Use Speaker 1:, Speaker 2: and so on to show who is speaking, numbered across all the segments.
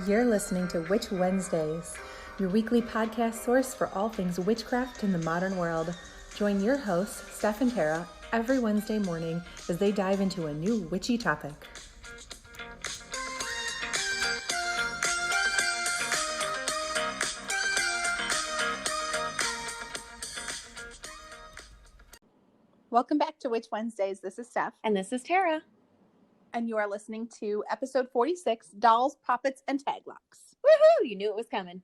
Speaker 1: You're listening to Witch Wednesdays, your weekly podcast source for all things witchcraft in the modern world. Join your hosts, Steph and Tara, every Wednesday morning as they dive into a new witchy topic.
Speaker 2: Welcome back to Witch Wednesdays. This is Steph.
Speaker 3: And this is Tara.
Speaker 2: And you are listening to episode 46, Dolls, Poppets, and Taglocks.
Speaker 3: Woohoo! You knew it was coming.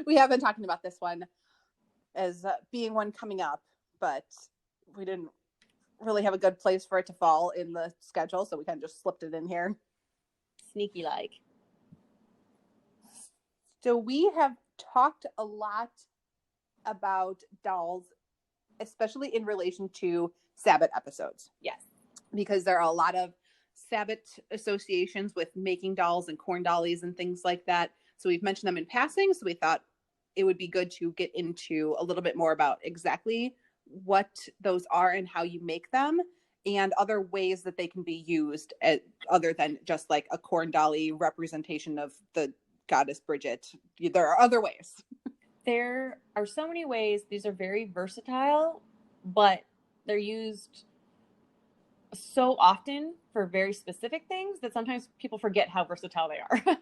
Speaker 2: We have been talking about this one as being one coming up, but we didn't really have a good place for it to fall in the schedule, so we kind of just slipped it in here.
Speaker 3: Sneaky like.
Speaker 2: So we have talked a lot about dolls, especially in relation to Sabbath episodes.
Speaker 3: Yes.
Speaker 2: Because there are a lot of Sabbath associations with making dolls and corn dollies and things like that. So we've mentioned them in passing. So we thought it would be good to get into a little bit more about exactly what those are and how you make them and other ways that they can be used other than just like a corn dolly representation of the goddess Bridget. There are other ways.
Speaker 3: There are so many ways. These are very versatile, but they're used so often for very specific things that sometimes people forget how versatile they are.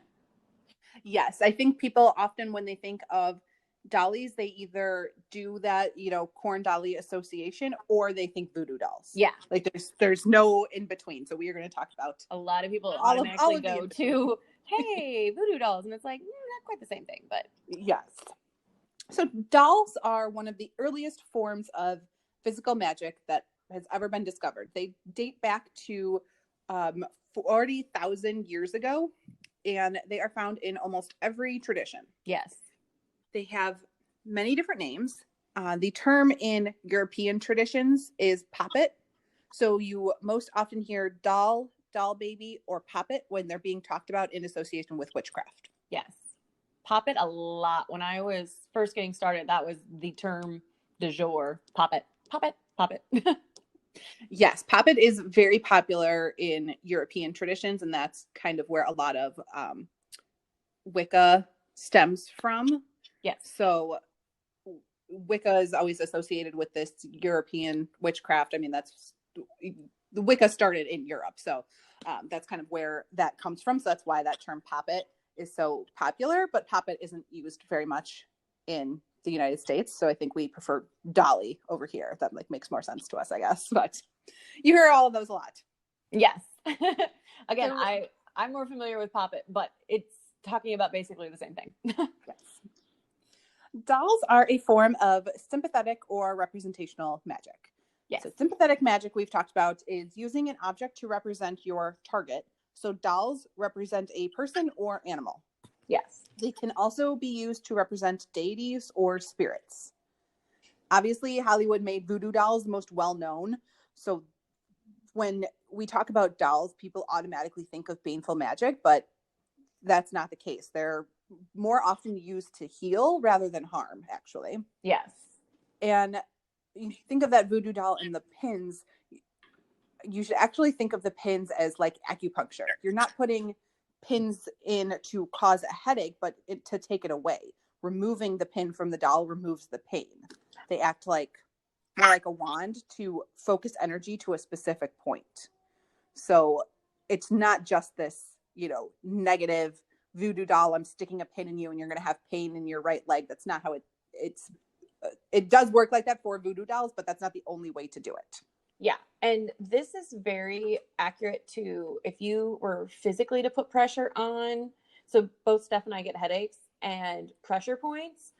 Speaker 2: Yes, I think people often, when they think of dollies, they either do that, corn dolly association, or they think voodoo dolls.
Speaker 3: Yeah.
Speaker 2: Like there's no in between. So we are going to talk about
Speaker 3: a lot of people automatically go to, hey, voodoo dolls. And it's like, not quite the same thing, but.
Speaker 2: Yes. So dolls are one of the earliest forms of physical magic that has ever been discovered. They date back to 40,000 years ago, and they are found in almost every tradition.
Speaker 3: Yes.
Speaker 2: They have many different names. The term in European traditions is poppet. So you most often hear doll baby, or poppet when they're being talked about in association with witchcraft.
Speaker 3: Yes. Poppet a lot. When I was first getting started, that was the term du jour. Poppet.
Speaker 2: Yes, poppet is very popular in European traditions, and that's kind of where a lot of Wicca stems from.
Speaker 3: Yes.
Speaker 2: So Wicca is always associated with this European witchcraft. I mean, the Wicca started in Europe, so that's kind of where that comes from. So that's why that term poppet is so popular, but poppet isn't used very much in the United States. So I think we prefer dolly over here. That makes more sense to us, I guess. But you hear all of those a lot.
Speaker 3: Yes. Again, I'm more familiar with poppet, but it's talking about basically the same thing.
Speaker 2: Yes. Dolls are a form of sympathetic or representational magic.
Speaker 3: Yes.
Speaker 2: So sympathetic magic we've talked about is using an object to represent your target. So dolls represent a person or animal.
Speaker 3: Yes.
Speaker 2: They can also be used to represent deities or spirits. Obviously, Hollywood made voodoo dolls most well known. So when we talk about dolls, people automatically think of baneful magic, but that's not the case. They're more often used to heal rather than harm, actually.
Speaker 3: Yes.
Speaker 2: And you think of that voodoo doll and the pins, you should actually think of the pins as like acupuncture. You're not putting pins in to cause a headache, but to take it away. Removing the pin from the doll removes the pain. They act more like a wand to focus energy to a specific point. So it's not just this, negative voodoo doll. I'm sticking a pin in you and you're going to have pain in your right leg. That's not how it does work like that for voodoo dolls, but that's not the only way to do it.
Speaker 3: Yeah. And this is very accurate to if you were physically to put pressure on. So both Steph and I get headaches, and pressure points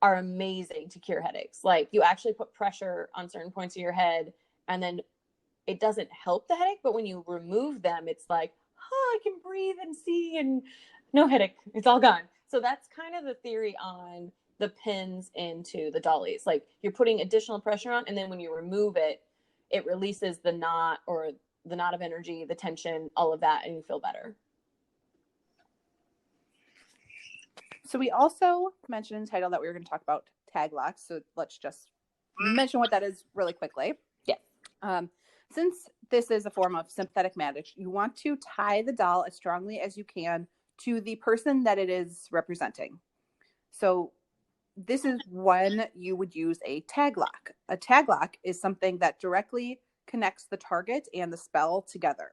Speaker 3: are amazing to cure headaches. Like you actually put pressure on certain points of your head, and then it doesn't help the headache. But when you remove them, it's like, I can breathe and see and no headache. It's all gone. So that's kind of the theory on the pins into the dollies. Like you're putting additional pressure on, and then when you remove it, it releases the knot of energy, the tension, all of that, and you feel better.
Speaker 2: So we also mentioned in the title that we were going to talk about taglocks. So let's just mention what that is really quickly.
Speaker 3: Yeah.
Speaker 2: Since this is a form of sympathetic magic, you want to tie the doll as strongly as you can to the person that it is representing. So this is when you would use a taglock. A taglock is something that directly connects the target and the spell together.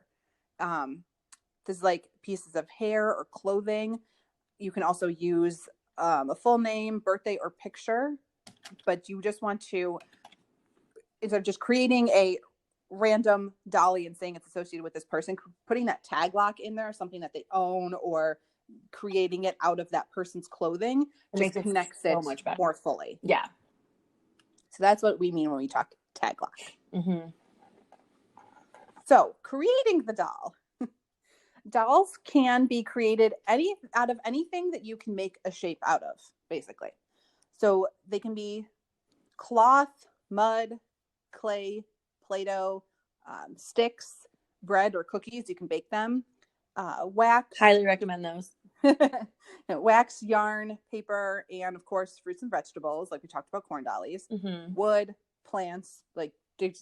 Speaker 2: This is like pieces of hair or clothing. You can also use a full name, birthday, or picture, but you just want to, instead of just creating a random dolly and saying it's associated with this person, putting that taglock in there, something that they own, or creating it out of that person's clothing, just connects it so much better, more fully.
Speaker 3: Yeah.
Speaker 2: So that's what we mean when we talk taglock.
Speaker 3: Mm-hmm.
Speaker 2: So creating the doll. Dolls can be created out of anything that you can make a shape out of, basically. So they can be cloth, mud, clay, Play-Doh, sticks, bread or cookies. You can bake them. Wax.
Speaker 3: Highly recommend those.
Speaker 2: Wax, yarn, paper, and of course fruits and vegetables, like we talked about corn dollies.
Speaker 3: Mm-hmm.
Speaker 2: Wood, plants, like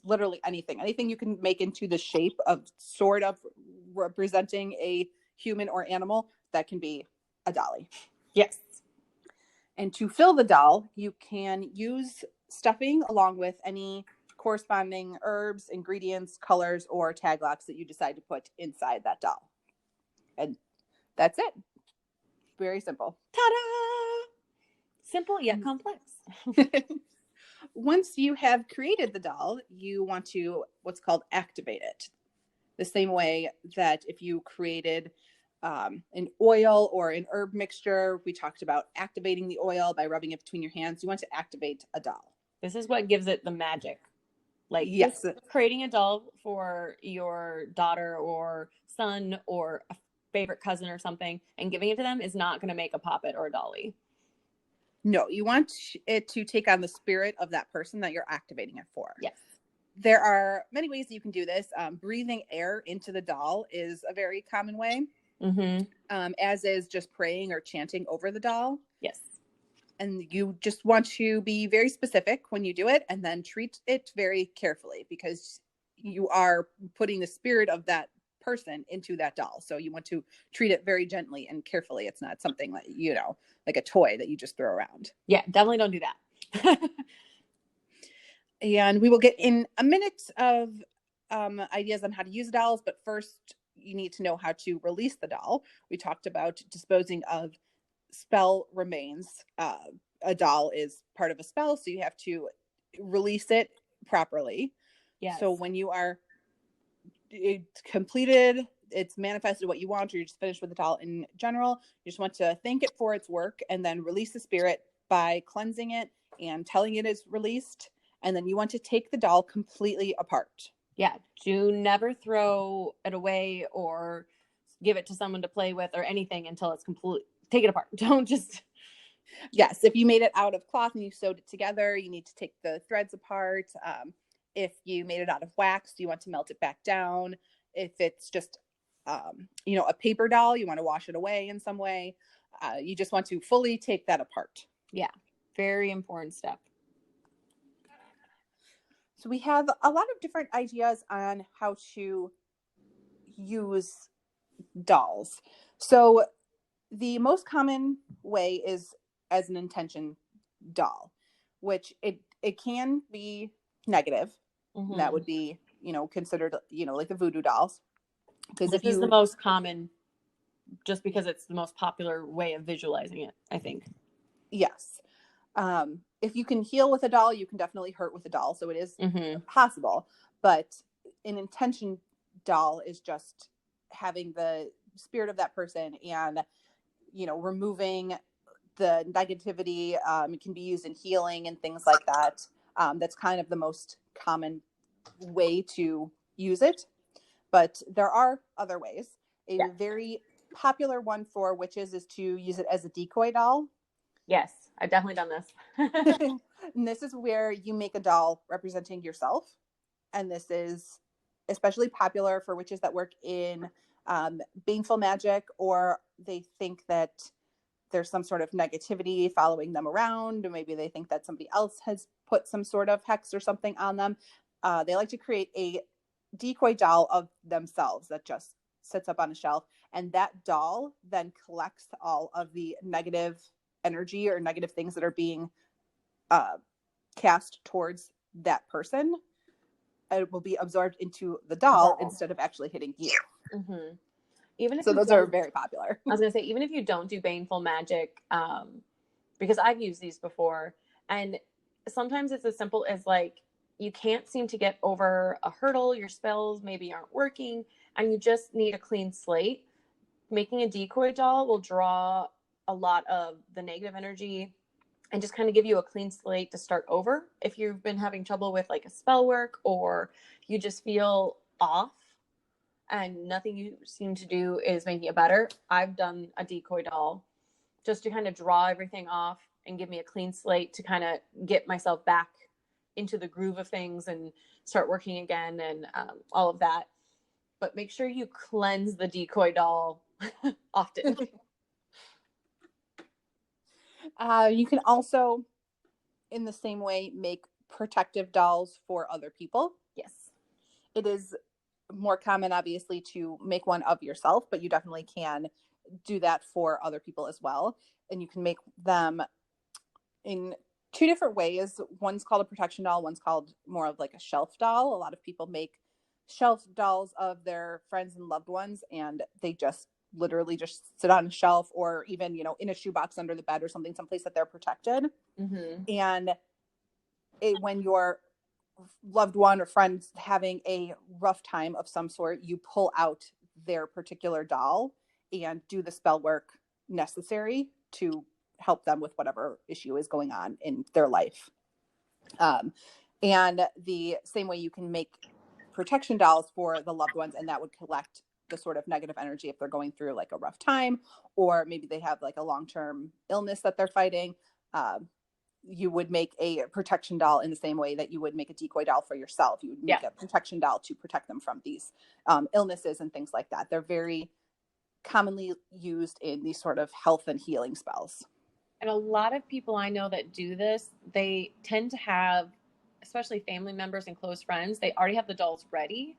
Speaker 2: literally anything you can make into the shape of sort of representing a human or animal, that can be a dolly.
Speaker 3: Yes.
Speaker 2: And to fill the doll, you can use stuffing along with any corresponding herbs, ingredients, colors, or taglocks that you decide to put inside that doll. And that's it. Very simple.
Speaker 3: Ta-da! Simple yet complex.
Speaker 2: Once you have created the doll, you want to what's called activate it. The same way that if you created an oil or an herb mixture, we talked about activating the oil by rubbing it between your hands. You want to activate a doll.
Speaker 3: This is what gives it the magic. Like, yes, creating a doll for your daughter or son or a favorite cousin or something and giving it to them is not going to make a poppet or a dolly.
Speaker 2: No, you want it to take on the spirit of that person that you're activating it for.
Speaker 3: Yes.
Speaker 2: There are many ways you can do this. Breathing air into the doll is a very common way, as is just praying or chanting over the doll.
Speaker 3: Yes.
Speaker 2: And you just want to be very specific when you do it, and then treat it very carefully, because you are putting the spirit of that person into that doll. So you want to treat it very gently and carefully. It's not something like, like a toy that you just throw around.
Speaker 3: Yeah, definitely don't do that.
Speaker 2: And we will get in a minute of ideas on how to use dolls, but first you need to know how to release the doll. We talked about disposing of spell remains. A doll is part of a spell, so you have to release it properly.
Speaker 3: Yes.
Speaker 2: So when you are completed, it's manifested what you want, or you're just finished with the doll in general, you just want to thank it for its work and then release the spirit by cleansing it and telling it is released. And then you want to take the doll completely apart.
Speaker 3: Yeah. Do never throw it away or give it to someone to play with or anything until it's complete. Take it apart. Don't just.
Speaker 2: Yes. If you made it out of cloth and you sewed it together, you need to take the threads apart. If you made it out of wax, you want to melt it back down. If it's just, a paper doll, you want to wash it away in some way. You just want to fully take that apart.
Speaker 3: Yeah. Very important step.
Speaker 2: So we have a lot of different ideas on how to use dolls. So the most common way is as an intention doll, which it can be negative. Mm-hmm. That would be, considered, like the voodoo dolls.
Speaker 3: Because this is the most common, just because it's the most popular way of visualizing it, I think.
Speaker 2: Yes. If you can heal with a doll, you can definitely hurt with a doll. So it is possible. But an intention doll is just having the spirit of that person and, removing the negativity. It can be used in healing and things like that. That's kind of the most common way to use it. But there are other ways. A very popular one for witches is to use it as a decoy doll.
Speaker 3: Yes, I've definitely done this.
Speaker 2: And this is where you make a doll representing yourself. And this is especially popular for witches that work in baneful magic, or they think that there's some sort of negativity following them around, or maybe they think that somebody else has put some sort of hex or something on them. They like to create a decoy doll of themselves that just sits up on a shelf, and that doll then collects all of the negative energy or negative things that are being cast towards that person. It will be absorbed into the doll instead of actually hitting you.
Speaker 3: Mm-hmm. Even if
Speaker 2: so those are very popular.
Speaker 3: I was gonna say, even if you don't do baneful magic, because I've used these before, and sometimes it's as simple as like you can't seem to get over a hurdle, your spells maybe aren't working, and you just need a clean slate. Making a decoy doll will draw a lot of the negative energy and just kind of give you a clean slate to start over. If you've been having trouble with like a spell work, or you just feel off and nothing you seem to do is making it better, I've done a decoy doll just to kind of draw everything off and give me a clean slate to kind of get myself back into the groove of things and start working again, and all of that. But make sure you cleanse the decoy doll often.
Speaker 2: You can also, in the same way, make protective dolls for other people.
Speaker 3: Yes.
Speaker 2: It is more common, obviously, to make one of yourself, but you definitely can do that for other people as well. And you can make them in two different ways. One's called a protection doll, one's called more of like a shelf doll. A lot of people make shelf dolls of their friends and loved ones, and they just literally just sit on a shelf, or even, you know, in a shoebox under the bed or something, someplace that they're protected.
Speaker 3: Mm-hmm.
Speaker 2: And when your loved one or friend's having a rough time of some sort, you pull out their particular doll and do the spell work necessary to help them with whatever issue is going on in their life. And the same way, you can make protection dolls for the loved ones, and that would collect the sort of negative energy if they're going through like a rough time, or maybe they have like a long-term illness that they're fighting. You would make a protection doll in the same way that you would make a decoy doll for yourself. You would make a protection doll to protect them from these illnesses and things like that. They're very commonly used in these sort of health and healing spells.
Speaker 3: And a lot of people I know that do this, they tend to have, especially family members and close friends, they already have the dolls ready.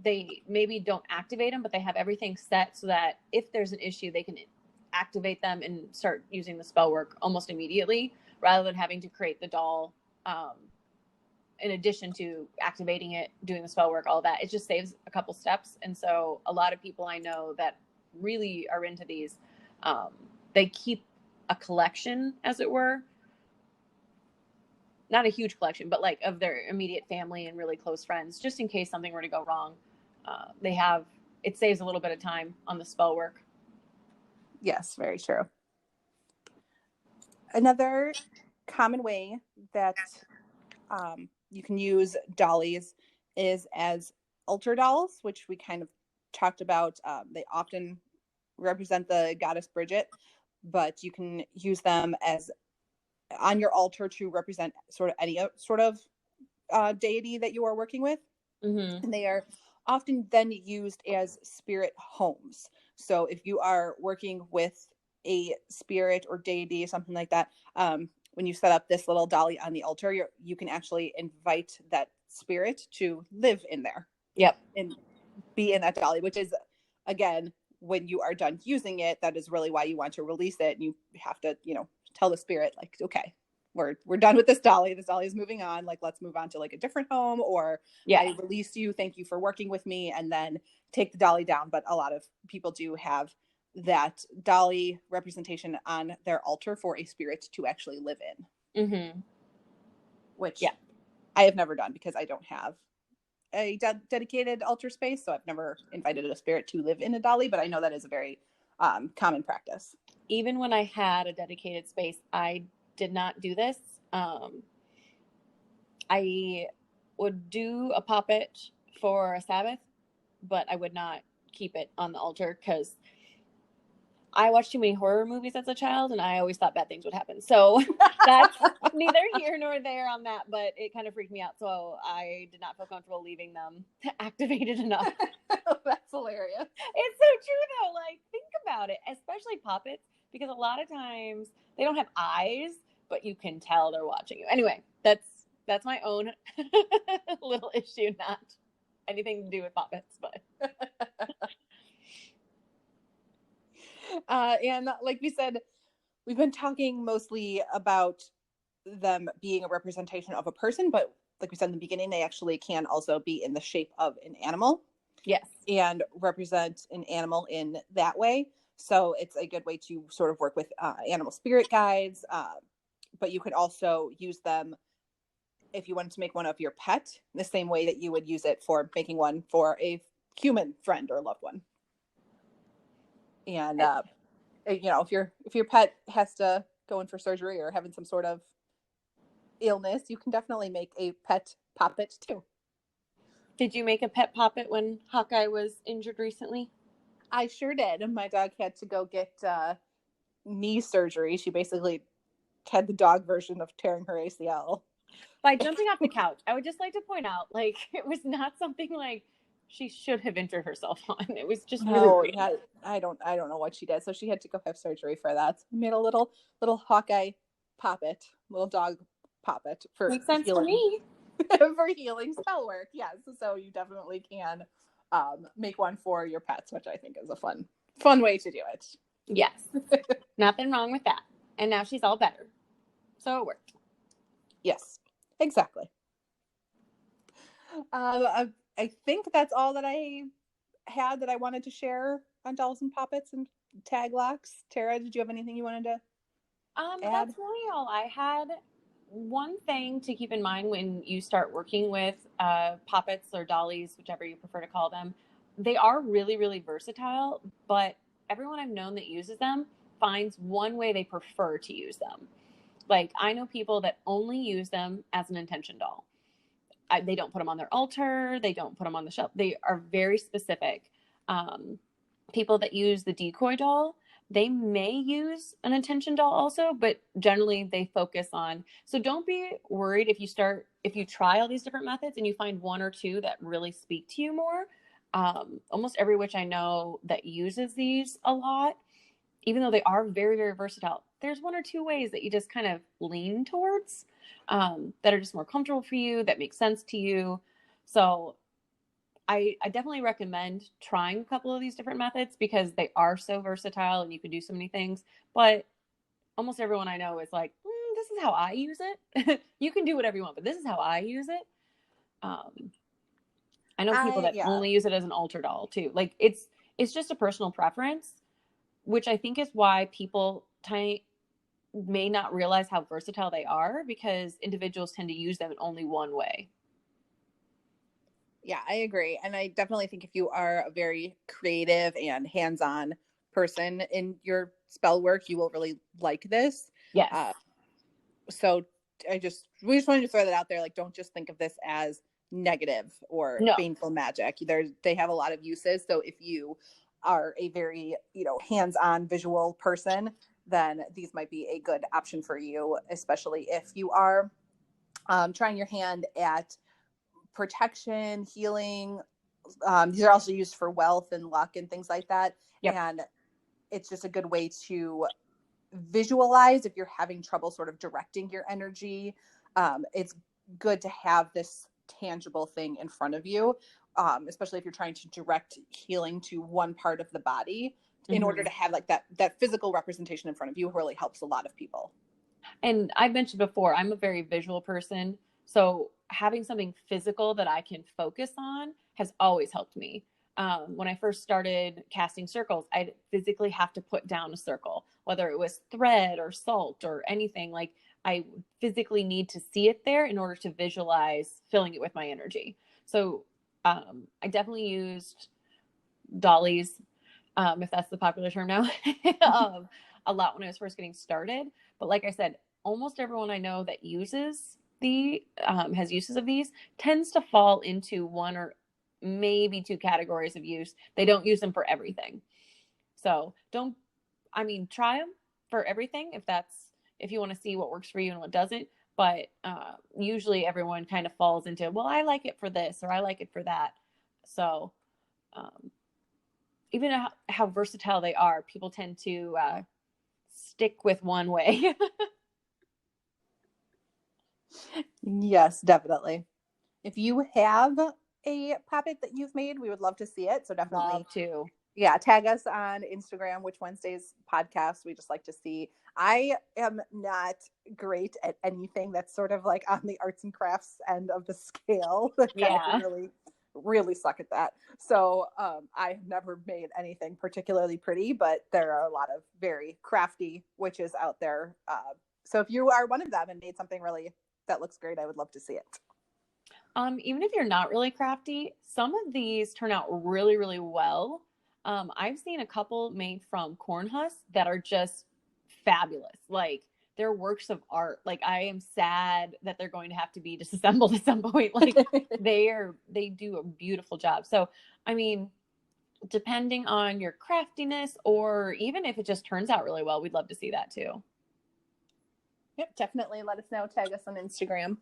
Speaker 3: They maybe don't activate them, but they have everything set so that if there's an issue, they can activate them and start using the spell work almost immediately, rather than having to create the doll in addition to activating it, doing the spell work, all that. It just saves a couple steps. And so a lot of people I know that really are into these, they keep a collection, as it were. Not a huge collection, but like of their immediate family and really close friends, just in case something were to go wrong. It saves a little bit of time on the spell work.
Speaker 2: Yes, very true. Another common way that you can use dollies is as altar dolls, which we kind of talked about. They often represent the goddess Bridget, but you can use them as on your altar to represent sort of any sort of deity that you are working with.
Speaker 3: Mm-hmm.
Speaker 2: And they are often then used as spirit homes. So if you are working with a spirit or deity, something like that, when you set up this little dolly on the altar, you can actually invite that spirit to live in there.
Speaker 3: Yep.
Speaker 2: And be in that dolly, which is, again, when you are done using it, that is really why you want to release it. And you have to, tell the spirit, like, okay, we're done with this dolly. This dolly is moving on. Like, let's move on to like a different home, or I release you. Thank you for working with me. And then take the dolly down. But a lot of people do have that dolly representation on their altar for a spirit to actually live in.
Speaker 3: Mm-hmm.
Speaker 2: Which I have never done, because I don't have a dedicated altar space. So I've never invited a spirit to live in a dolly, but I know that is a very common practice.
Speaker 3: Even when I had a dedicated space, I did not do this. I would do a poppet for a Sabbath, but I would not keep it on the altar, because I watched too many horror movies as a child, and I always thought bad things would happen. So that's neither here nor there on that, but it kind of freaked me out. So I did not feel comfortable leaving them activated enough.
Speaker 2: That's hilarious.
Speaker 3: It's so true, though. Like, think about it, especially Poppets, because a lot of times they don't have eyes, but you can tell they're watching you. Anyway, that's my own little issue, not anything to do with Poppets, but
Speaker 2: And like we said, we've been talking mostly about them being a representation of a person, but like we said in the beginning, they actually can also be in the shape of an animal.
Speaker 3: Yes.
Speaker 2: And represent an animal in that way. So it's a good way to sort of work with animal spirit guides. But you could also use them if you wanted to make one of your pet, the same way that you would use it for making one for a human friend or loved one. And if your pet has to go in for surgery or having some sort of illness, you can definitely make a pet poppet too.
Speaker 3: Did you make a pet poppet when Hawkeye was injured recently?
Speaker 2: I sure did. My dog had to go get knee surgery. She basically had the dog version of tearing her ACL.
Speaker 3: By jumping off the couch. I would just like to point out, like, it was not something like she should have injured herself on. It was just really
Speaker 2: yeah, I don't know what she did. So she had to go have surgery for that. We made a little Hawkeye poppet, little dog poppet for
Speaker 3: makes sense
Speaker 2: healing.
Speaker 3: for me.
Speaker 2: For healing spell work, yes. So you definitely can make one for your pets, which I think is a fun way to do it.
Speaker 3: Yes. Nothing wrong with that. And now she's all better. So it worked.
Speaker 2: Yes, exactly. I think that's all that I had that I wanted to share on Dolls and Poppets and Taglocks. Tara, did you have anything you wanted to add?
Speaker 3: That's really all I had. One thing to keep in mind when you start working with poppets or dollies, whichever you prefer to call them, they are really, really versatile, but everyone I've known that uses them finds one way they prefer to use them. Like, I know people that only use them as an intention doll. They don't put them on their altar. They don't put them on the shelf. They are very specific. People that use the Decoy Doll, they may use an intention doll also, but generally they focus on. So don't be worried if you try all these different methods and you find one or two that really speak to you more. Almost every witch I know that uses these a lot, even though they are very, very versatile, there's one or two ways that you just kind of lean towards that are just more comfortable for you, that make sense to you. So I definitely recommend trying a couple of these different methods because they are so versatile and you can do so many things. But almost everyone I know is like, this is how I use it. You can do whatever you want, but this is how I use it. I know people that only use it as an altar doll too. Like, it's just a personal preference, which I think is why people may not realize how versatile they are, because individuals tend to use them in only one way.
Speaker 2: Yeah, I agree. And I definitely think if you are a very creative and hands-on person in your spell work, you will really like this.
Speaker 3: Yes.
Speaker 2: So we just wanted to throw that out there. Like, don't just think of this as negative or baneful magic. They have a lot of uses. So if you are a very, hands-on visual person, then these might be a good option for you, especially if you are trying your hand at protection, healing. These are also used for wealth and luck and things like that. Yep. And it's just a good way to visualize if you're having trouble sort of directing your energy. It's good to have this tangible thing in front of you, especially if you're trying to direct healing to one part of the body. In order to have like that physical representation in front of you really helps a lot of people.
Speaker 3: And I mentioned before, I'm a very visual person. So having something physical that I can focus on has always helped me. When I first started casting circles, I'd physically have to put down a circle, whether it was thread or salt or anything. Like, I physically need to see it there in order to visualize filling it with my energy. So I definitely used dollies, if that's the popular term now, a lot when I was first getting started. But like I said, almost everyone I know that uses has uses of these tends to fall into one or maybe two categories of use. They don't use them for everything. So try them for everything if you want to see what works for you and what doesn't. But usually everyone kind of falls into, well, I like it for this or I like it for that. So even how versatile they are, people tend to stick with one way.
Speaker 2: Yes, definitely. If you have a poppet that you've made, we would love to see it. So definitely,
Speaker 3: Love to.
Speaker 2: yeah, tag us on Instagram, Witch Wednesdays podcast. We just like to see. I am not great at anything that's sort of like on the arts and crafts end of the scale.
Speaker 3: Yeah.
Speaker 2: Really suck at that. So I've never made anything particularly pretty, but there are a lot of very crafty witches out there. So if you are one of them and made something really that looks great, I would love to see it.
Speaker 3: Even if you're not really crafty, some of these turn out really, really well. I've seen a couple made from corn husks that are just fabulous. Like, they're works of art. Like, I am sad that they're going to have to be disassembled at some point. Like, they do a beautiful job. So, I mean, depending on your craftiness, or even if it just turns out really well, we'd love to see that too.
Speaker 2: Yep, definitely let us know. Tag us on Instagram.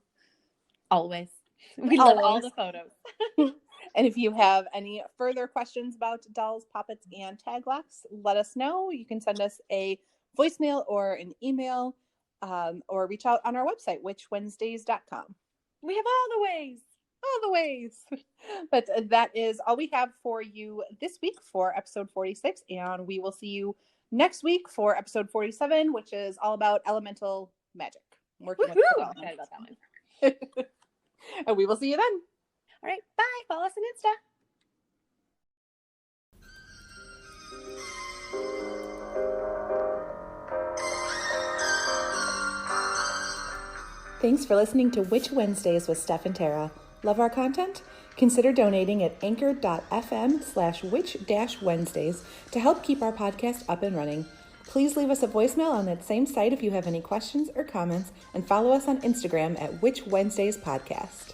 Speaker 3: Always. We love all the photos.
Speaker 2: And if you have any further questions about dolls, poppets, and taglocks, let us know. You can send us a voicemail or an email, or reach out on our website, witchwednesdays.com.
Speaker 3: We have all the ways.
Speaker 2: All the ways. But that is all we have for you this week for episode 46. And we will see you next week for episode 47, which is all about elemental magic.
Speaker 3: Woohoo! I'm excited about that one.
Speaker 2: And we will see you then.
Speaker 3: All right. Bye. Follow us on Insta.
Speaker 1: Thanks for listening to Witch Wednesdays with Steph and Tara. Love our content? Consider donating at anchor.fm/witch-wednesdays to help keep our podcast up and running. Please leave us a voicemail on that same site if you have any questions or comments, and follow us on Instagram at Witch Wednesdays Podcast.